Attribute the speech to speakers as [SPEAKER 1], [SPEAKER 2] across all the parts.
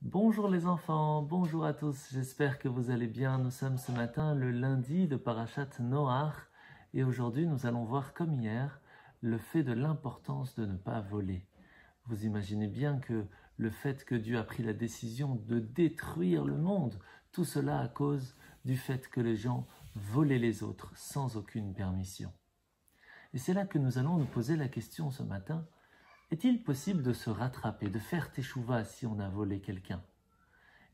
[SPEAKER 1] Bonjour les enfants, bonjour à tous, j'espère que vous allez bien. Nous sommes ce matin le lundi de Parashat Noach et aujourd'hui nous allons voir comme hier le fait de l'importance de ne pas voler. Vous imaginez bien que le fait que Dieu a pris la décision de détruire le monde, tout cela à cause du fait que les gens volaient les autres sans aucune permission. Et c'est là que nous allons nous poser la question ce matin. Est-il possible de se rattraper, de faire teshuva si on a volé quelqu'un?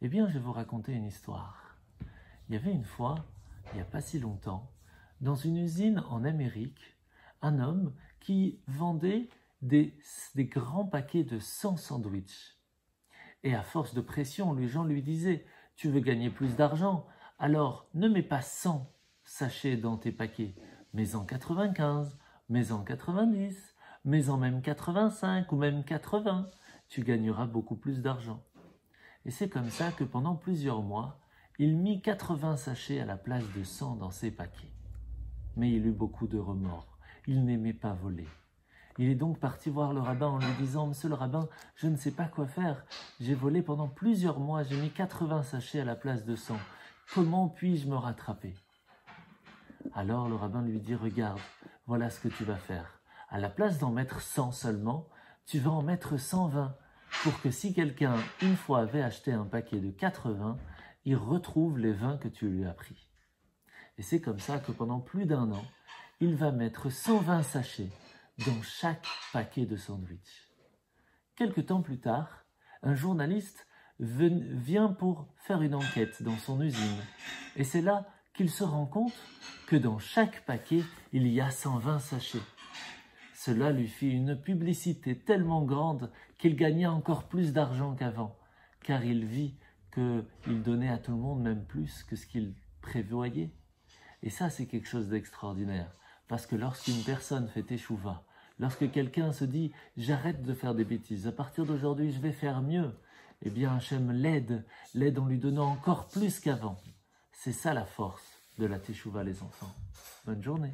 [SPEAKER 1] Eh bien, je vais vous raconter une histoire. Il y avait une fois, il n'y a pas si longtemps, dans une usine en Amérique, un homme qui vendait des grands paquets de 100 sandwichs. Et à force de pression, les gens lui disaient « Tu veux gagner plus d'argent? Alors ne mets pas 100 sachets dans tes paquets, mets-en 95, mets-en 90, mets-en même 85 ou même 80, tu gagneras beaucoup plus d'argent. » Et c'est comme ça que pendant plusieurs mois, il mit 80 sachets à la place de 100 dans ses paquets. Mais il eut beaucoup de remords, il n'aimait pas voler. Il est donc parti voir le rabbin en lui disant « Monsieur le rabbin, je ne sais pas quoi faire, j'ai volé pendant plusieurs mois, j'ai mis 80 sachets à la place de 100, comment puis-je me rattraper ?» Alors le rabbin lui dit « Regarde, voilà ce que tu vas faire. À la place d'en mettre 100 seulement, tu vas en mettre 120 pour que si quelqu'un, une fois, avait acheté un paquet de 80, il retrouve les 20 que tu lui as pris. » Et c'est comme ça que pendant plus d'1 an, il va mettre 120 sachets dans chaque paquet de sandwich. Quelque temps plus tard, un journaliste vient pour faire une enquête dans son usine. Et c'est là qu'il se rend compte que dans chaque paquet, il y a 120 sachets. Cela lui fit une publicité tellement grande qu'il gagna encore plus d'argent qu'avant, car il vit qu'il donnait à tout le monde même plus que ce qu'il prévoyait. Et ça, c'est quelque chose d'extraordinaire, parce que lorsqu'une personne fait teshuva, lorsque quelqu'un se dit « j'arrête de faire des bêtises, à partir d'aujourd'hui je vais faire mieux », eh bien Hachem l'aide en lui donnant encore plus qu'avant. C'est ça la force de la teshuva, les enfants. Bonne journée.